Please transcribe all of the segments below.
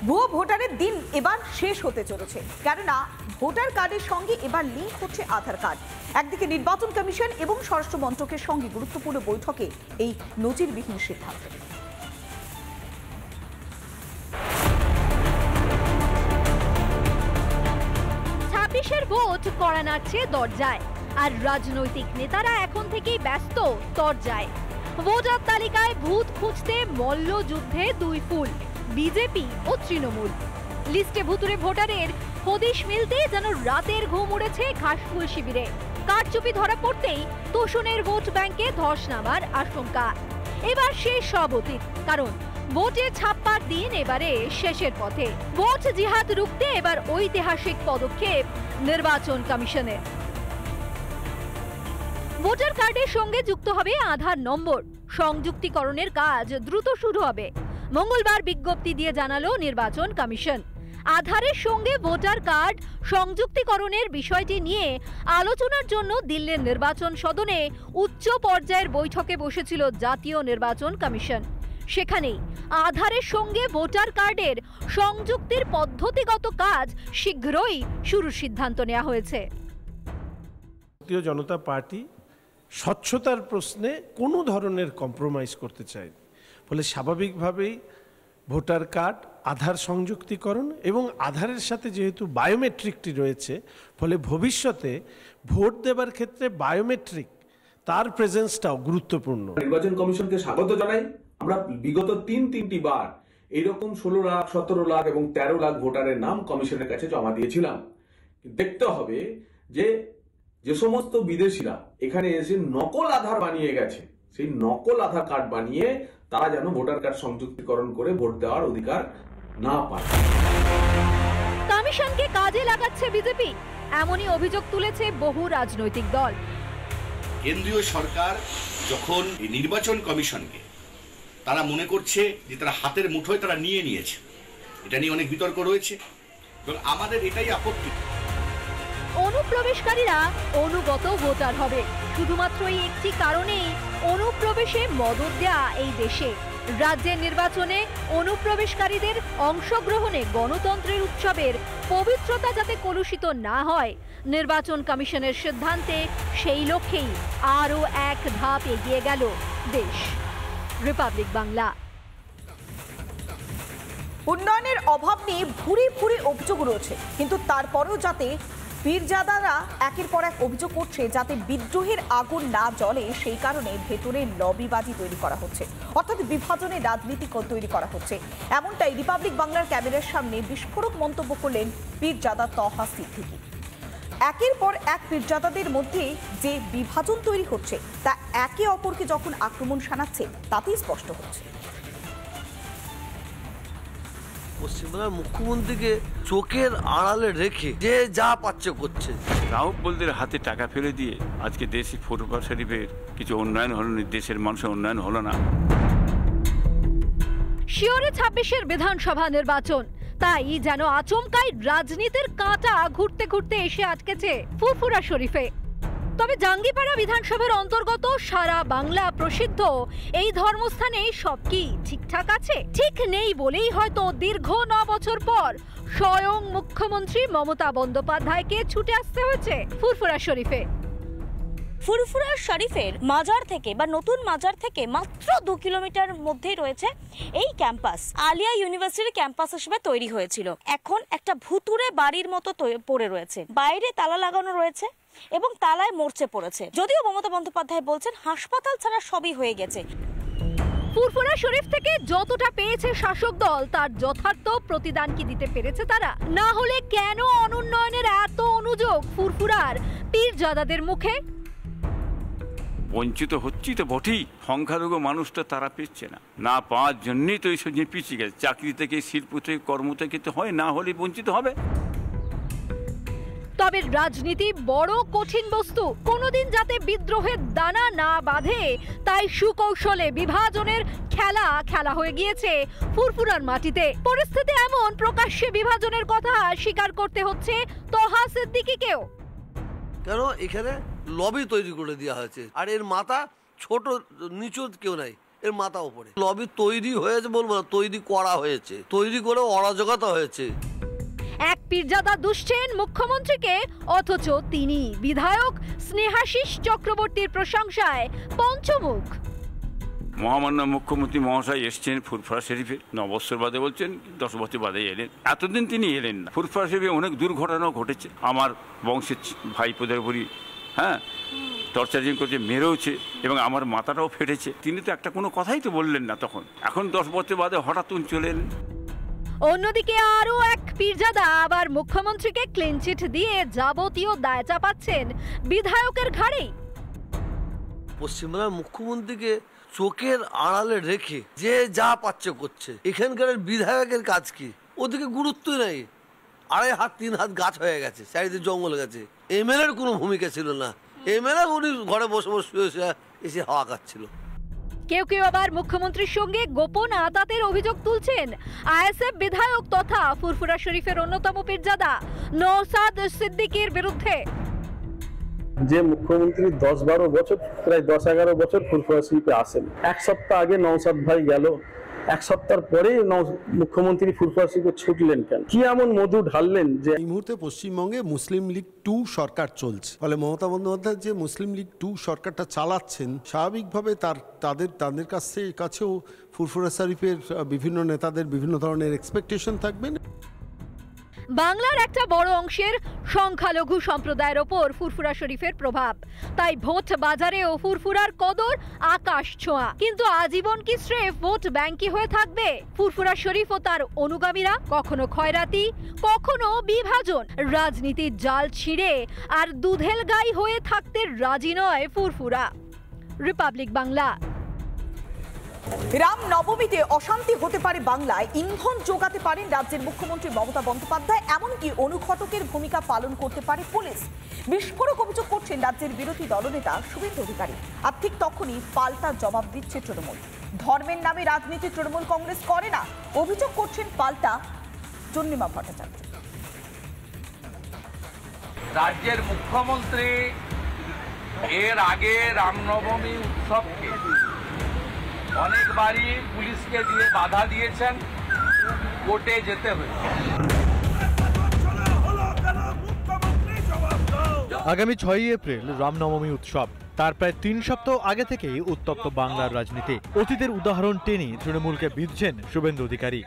ভুয়ো ভোটারের দিন এবার শেষ হতে চলেছে, কেননা ভোটার কার্ডের সঙ্গে এবার লিঙ্ক হচ্ছে আধার কার্ড। একদিকে নির্বাচন কমিশন এবং স্বরাষ্ট্র মন্ত্রকের সঙ্গে গুরুত্বপূর্ণ বৈঠকে এই নজিরবিহীন সিদ্ধান্ত। ভোট করা নাড়ছে দরজায়, আর রাজনৈতিক নেতারা এখন থেকেই ব্যস্ত দরজায়। ভোটার তালিকায় ভূত খুঁজতে মল্লযুদ্ধে দুই ফুল, বিজেপি ও তৃণমূল। লিস্টে ভুতুরে ভোটারের হদিশ মিলতে যেন রাতের ঘুম উড়েছে ঘাসফুল শিবিরে। কারচুপি ধরা পড়তেই তোষণের ভোট ব্যাংকে ধস নামার আশঙ্কা। এবার শেষ সব অতীত, কারণ ভোটের 56 দিন এবারে শেষের পথে। ভোট জিহাদ রুখতে এবার ঐতিহাসিক পদক্ষেপ নির্বাচন কমিশনের। ভোটার কার্ডের সঙ্গে যুক্ত হবে আধার নম্বর। সংযুক্তিকরণের কাজ দ্রুত শুরু হবে। মঙ্গলবার বিজ্ঞপ্তি দিয়ে জানালো নির্বাচন কমিশন। আধারের সঙ্গে ভোটার কার্ড সংযুক্তিকরণের বিষয়টি নিয়ে আলোচনার জন্য দিল্লির নির্বাচন সদনে উচ্চ পর্যায়ের বৈঠকে বসেছিল জাতীয় নির্বাচন কমিশন। সেখানেই আধারের সঙ্গে ভোটার কার্ডের সংযুক্তির পদ্ধতিগত কাজ শীঘ্রই শুরুর সিদ্ধান্ত নেওয়া হয়েছে। ভারতীয় জনতা পার্টি স্বচ্ছতার প্রশ্নে কোনো ধরনের কম্প্রোমাইজ করতে চায়, ফলে স্বাভাবিকভাবেই ভোটার কার্ড, আধার সংযুক্তিকরণ এবং আধারের সাথে যেহেতু বায়োমেট্রিকটি রয়েছে, ফলে ভবিষ্যতে ভোট দেবার ক্ষেত্রে বায়োমেট্রিক তার প্রেজেন্সটাও গুরুত্বপূর্ণ। নির্বাচন কমিশনকে স্বাগত জানাই। আমরা বিগত তিনটি বার এইরকম 16 লাখ, 17 লাখ এবং 13 লাখ ভোটারের নাম কমিশনের কাছে জমা দিয়েছিলাম। দেখতে হবে যে সমস্ত বিদেশিরা এখানে এসে নকল আধার বানিয়ে গেছে, সেই নকল আধার কার্ড বানিয়ে তারা যেন ভোটার কার্ড সংযুক্তিকরণ করে ভোট দেওয়ার অধিকার না পায়। কমিশনকে কাজে লাগাচ্ছে বিজেপি, এমনই অভিযোগ তুলেছে বহু রাজনৈতিক দল। কেন্দ্রীয় সরকার যখন নির্বাচন কমিশনকে তারা মনে করছে যে তারা হাতের মুঠোয় তারা নিয়ে নিয়েছে, এটা নিয়ে অনেক বিতর্ক রয়েছে এবং আমাদের এটাই আপত্তি। অনুপ্রবেশকারীরা অনুগত ভোটার হবে, শুধুমাত্র এই একটি কারণেই অনুপ্রবেশে মদত দেয়া এই দেশে। রাজ্যের নির্বাচনে অনুপ্রবেশকারীদের অংশগ্রহণে গণতন্ত্রের উৎসবের পবিত্রতা যাতে কলুষিত না হয়, নির্বাচন কমিশনের সিদ্ধান্তে সেই লক্ষ্যেই আরও এক ধাপ এগিয়ে গেল দেশ। রিপাবলিক বাংলা। উন্নয়নের অভাব নিয়ে ভুরি ভুরি অভিযোগ রয়েছে, কিন্তু তারপরেও যাতে পীরজাদারা একের পর এক অভিযোগ করছে যাতে বিদ্রোহের আগুন না জ্বলে, সেই কারণে ভেতরে লবিবাজি তৈরি করা হচ্ছে, অর্থাৎ বিভাজনের রাজনীতি তৈরি করা হচ্ছে। এমনটাই রিপাবলিক বাংলার ক্যামেরার সামনে বিস্ফোরক মন্তব্য করলেন পীরজাদা তহা সিদ্দিকী। একের পর এক পীরজাদাদের মধ্যে যে বিভাজন তৈরি হচ্ছে তা একে অপরকে যখন আক্রমণ শানাচ্ছে তাতেই স্পষ্ট হচ্ছে। পশ্চিমবাংলার মুখ্যমন্ত্রীকে চোখের আড়ালে রেখে যে যা পাচ্ছে করছে। রাহুলদের হাতে টাকা ফেলে দিয়ে আজকে দেশে ফুরফুরা শরীফের কিছু উন্নয়ন হলো না, দেশের মানুষের উন্নয়ন হলো না। শিওরে 26-এর বিধানসভা নির্বাচন, তাই যেন আচমকাই রাজনীতির কাঁটা ঘুরতে ঘুরতে এসে আটকেছে ফুরফুরা শরীফে। তবে জাঙ্গিপাড়া বিধানসভার অন্তর্গত সারা বাংলা প্রসিদ্ধ এই ধর্মস্থানে সব কি ঠিকঠাক আছে? ঠিক নেই বলেই হয়তো দীর্ঘ 9 বছর পর স্বয়ং মুখ্যমন্ত্রী মমতা বন্দ্যোপাধ্যায়কে ছুটে আসতে হয়েছে ফুরফুরা শরীফে। ফুরফুরা শরীফের মাজার থেকে বা নতুন মাজার থেকে মাত্র 2 কিলোমিটার মধ্যেই রয়েছে এই ক্যাম্পাস। আলিয়া ইউনিভার্সিটির ক্যাম্পাস হিসেবে তৈরি হয়েছিল, এখন একটা ভুতুরে বাড়ির মতো পড়ে রয়েছে। বাইরে তালা লাগানো রয়েছে এবং তালায় মরচে পড়েছে। যদিও মমতা বন্দ্যোপাধ্যায় বলছেন হাসপাতাল ছাড়া সবই হয়ে গেছে। ফুরফুরা শরীফ থেকে যতটা পেয়েছে শাসক দল তার যথার্থ প্রতিদান কি দিতে পেরেছে তারা? না হলে কেন অনুন্নয়নের এত অনুযোগ ফুরফুরার পীরজাদাদের মুখে? বঞ্চিত হচ্ছি তো বটেই, সংখ্যালঘু মানুষটা তারা পেচ্ছে না পাওয়ার জন্যই তো এইসব নিয়ে পিছিয়ে গেছে। চাকরি থেকে, শিল্প থেকে, কর্ম থেকে তো হয়, না হলে বঞ্চিত হবে। তবে রাজনীতি বড় কঠিন বস্তু, কোনোদিন যাতে বিদ্রোহের দানা না বাঁধে তাই সুকৌশলে বিভাজনের খেলা হয়ে গিয়েছে ফুরফুরার মাটিতে। পরিস্থিতি এমন, প্রকাশ্যে বিভাজনের কথা স্বীকার করতে হচ্ছে তহা সিদ্দিকীকেও। কেন এখানে লবি তৈরি করে দেওয়া হয়েছে, আর এর মাথা ছোট নিচু কেউ নাই, এর মাথা উপরে। লবি তৈরি হয়েছে বলবো না, তৈরি করা হয়েছে, তৈরি করে অরাজকতা হয়েছে। এক পীরজাদা দুষছেন মুখ্যমন্ত্রীকে, অথচ তিনি বিধায়ক স্নেহাশিস চক্রবর্তীর প্রশংসায় পঞ্চমুখ। মহামান্য মুখ্যমন্ত্রী মহাশয় এসছেন ফুরফুরা শরীফে, 9 বছর বাদে বলছেন 10 বছর বাদে এলেন। এতদিন তিনি এলেন না। ফুরফুরা শরীফে অনেক দুর্ঘটনাও ঘটেছে, আমার বংশের ভাইপোদের উপরই টর্চারিং করছে, মেরেওছে, এবং আমার মাথাটাও ফেটেছে। তিনি তো একটা কোনো কথাই তো বললেন না তখন। এখন 10 বছর বাদে হঠাৎ চলে এলেন। অন্যদিকে আরও এক পীরজাদা আবার মুখ্যমন্ত্রীকে ক্লিনচিট দিয়ে যাবতীয় দায় চাপাচ্ছেন বিধায়কের ঘাড়েই। পশ্চিমবাংলার মুখ্যমন্ত্রীকে চোখের আড়ালে রেখে যে যা পাচ্ছে করছে। এখানকার বিধায়কের কাজ কি? ওদিকে গুরুত্বই নাই। 2.5 হাত 3 হাত গাছ হয়ে গেছে, চারিদিকে জঙ্গল গেছে। এমএলএর কোনো ভূমিকা ছিল না। এমএলএ উনি ঘরে বসে বসে এসে হাওয়া খাচ্ছিল। কেউ কেউ আবার মুখ্যমন্ত্রীর সঙ্গে গোপন আতাতের অভিযোগ তুলছেন আইএসএফ বিধায়ক তথা ফুরফুরা শরীফের অন্যতম পীরজাদা নওসাদ সিদ্দিকীর বিরুদ্ধে। যে মুখ্যমন্ত্রী 10-12 বছর, প্রায় 10-11 বছর ফুরফুরা শরীফে আসেন, 1 সপ্তাহ আগে নওসাদ ভাই গেল, 1 সপ্তাহ পরে মুখ্যমন্ত্রী ফুরফুরা শরীফে ছুটলেন কেন? কি এমন মধু ঢাললেন যে এই মুহূর্তে পশ্চিমবঙ্গে মুসলিম লীগ 2 সরকার চলছে। ফলে মমতা বন্দ্যোপাধ্যায় যে মুসলিম লীগ 2 সরকারটা চালাচ্ছেন, স্বাভাবিকভাবে তাদের কাছেও ফুরফুরা শরীফের বিভিন্ন নেতাদের বিভিন্ন ধরনের এক্সপেকটেশন থাকবেন। বাংলার একটা বড় অংশের সংখ্যালঘু সম্প্রদায়ের ওপর ফুরফুরা শরীফের প্রভাব, তাই ভোট বাজারেও ফুরফুরার কদর আকাশ ছোঁয়া। কিন্তু আজীবন কি স্রেফ ভোট ব্যাংকই হয়ে থাকবে ফুরফুরা শরীফ ও তার অনুগামীরা? কখনো খয়রাতি, কখনো বিভাজন, রাজনীতির জাল ছিঁড়ে আর দুধেল গাই হয়ে থাকতে রাজি নয় ফুরফুরা। রিপাবলিক বাংলা। রাম নবমীতে অশান্তি হতে পারে বাংলায়, ইন্ধন যোগাতে পারেন রাজ্যের মুখ্যমন্ত্রী মমতা বন্দ্যোপাধ্যায়, এমনকি অনুঘটকের ভূমিকা পালন করতে পারে পুলিশ। বিস্ফোরক অভিযোগ করছেন রাজ্যের বিরোধী দলনেতা শুভেন্দু অধিকারী। আর ঠিক তখনই পাল্টা জবাব দিচ্ছে তৃণমূল। ধর্মের নামে রাজনীতি তৃণমূল কংগ্রেস করে না, অভিযোগ করছেন পাল্টা চন্দ্রিমা ভট্টাচার্য। রাজ্যের মুখ্যমন্ত্রী এর আগে রামনবমী উৎসবকে অনেকবারই পুলিশকে দিয়ে বাধা দিয়েছেন, কোর্টে যেতে হয়েছে। আগামী 6 এপ্রিল রামনবমী উৎসব। তার প্রায় 3 সপ্তাহ আগে থেকেই উত্তপ্ত বাংলার রাজনীতি। অতীতের উদাহরণ টেনে তৃণমূলকে বিঁধছেন শুভেন্দু অধিকারী।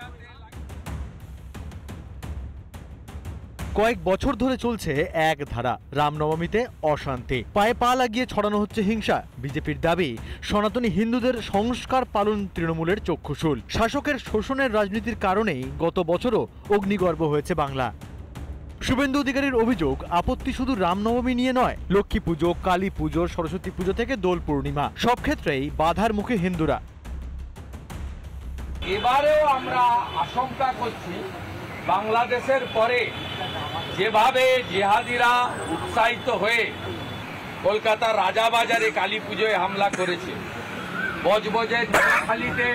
কয়েক বছর ধরে চলছে এক ধারা, রামনবমীতে অশান্তি, পায়ে পা লাগিয়ে ছড়ানো হচ্ছে হিংসা। বিজেপির দাবি সনাতনী হিন্দুদের সংস্কার পালন তৃণমূলের চক্ষুশূল। শাসকের শোষণের রাজনীতির কারণেই গত বছরও অগ্নিগর্ভ হয়েছে বাংলা। শুভেন্দু অধিকারীর অভিযোগ, আপত্তি শুধু রামনবমী নিয়ে নয়, লক্ষ্মী পুজো, কালী পুজো, সরস্বতী পুজো থেকে দোল পূর্ণিমা, সব ক্ষেত্রেই বাধার মুখে হিন্দুরা। এবারেও আমরা আশঙ্কা করছি বাংলাদেশের পরে যেভাবে জিহাদিরা উৎসাহিত হয়ে কলকাতার রাজাবাজারে কালী পুজোয় হামলা করেছে, বজবজের নোয়াখালীতে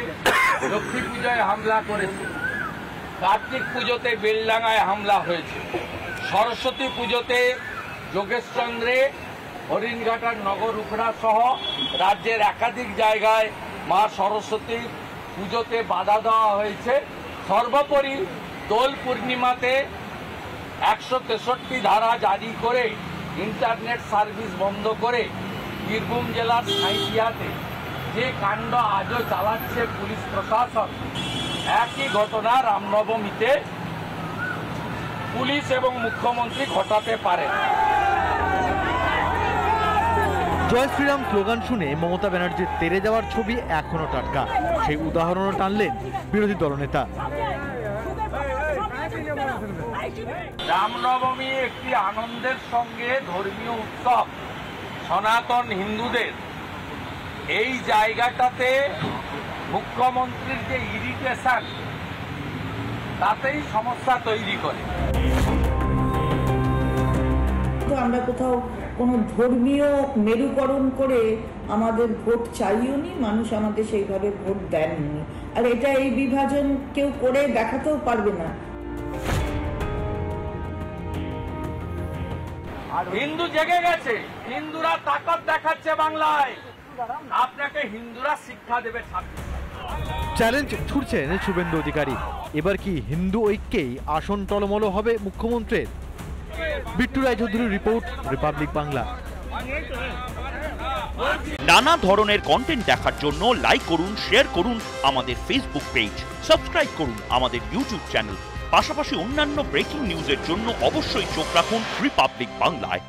লক্ষ্মী পুজোয় হামলা করেছে, কার্তিক পুজোতে বেলডাঙ্গায় হামলা হয়েছে, সরস্বতী পুজোতে যোগেশচন্দ্রে, হরিণঘাটার নগর উখড়া সহ রাজ্যের একাধিক জায়গায় মা সরস্বতী পুজোতে বাধা দেওয়া হয়েছে। সর্বোপরি দোল পূর্ণিমাতে 163 ধারা জারি করে ইন্টারনেট সার্ভিস বন্ধ করে বীরভূম জেলার সাঁইথিয়াতে যে কাণ্ড আজও চালাচ্ছে পুলিশ প্রশাসন, একই ঘটনা রামনবমীতে পুলিশ এবং মুখ্যমন্ত্রী ঘটাতে পারেন। জয় শ্রীরাম স্লোগান শুনে মমতা ব্যানার্জির তেড়ে যাওয়ার ছবি এখনো টাটকা। সেই উদাহরণও টানলেন বিরোধী দলনেতা। রামনবমী একটি আনন্দের সঙ্গে ধর্মীয় উৎসব, সনাতন হিন্দুদের। এই জায়গাটাতে মুখ্যমন্ত্রীর যে ইরিটেশন, তাতেই সমস্যা তৈরি করে। আমরা কোথাও কোনো ধর্মীয় মেরুকরণ করে আমাদের ভোট চাইও নি, মানুষ আমাদের সেইভাবে ভোট দেননি। আর এটা এই বিভাজন কেউ করে দেখাতেও পারবে না। হিন্দু জেগে গেছে, হিন্দুরা তাকত দেখাচ্ছে বাংলায়। আপনাকে হিন্দুরা শিক্ষা দেবে 26 চ্যালেঞ্জ ছুড়ছেন শুভেন্দু অধিকারী। এবার কি হিন্দু ঐক্যেই আসন টলমল হবে মুখ্যমন্ত্রীর? বিট্টু রায়চৌধুরীর রিপোর্ট, রিপাবলিক বাংলা। নানা ধরনের কন্টেন্ট দেখার জন্য লাইক করুন, শেয়ার করুন আমাদের ফেসবুক পেজ, সাবস্ক্রাইব করুন আমাদের ইউটিউব চ্যানেল। পাশাপাশি অন্যান্য ব্রেকিং নিউজের জন্য অবশ্যই চোখ রাখুন রিপাবলিক বাংলায়।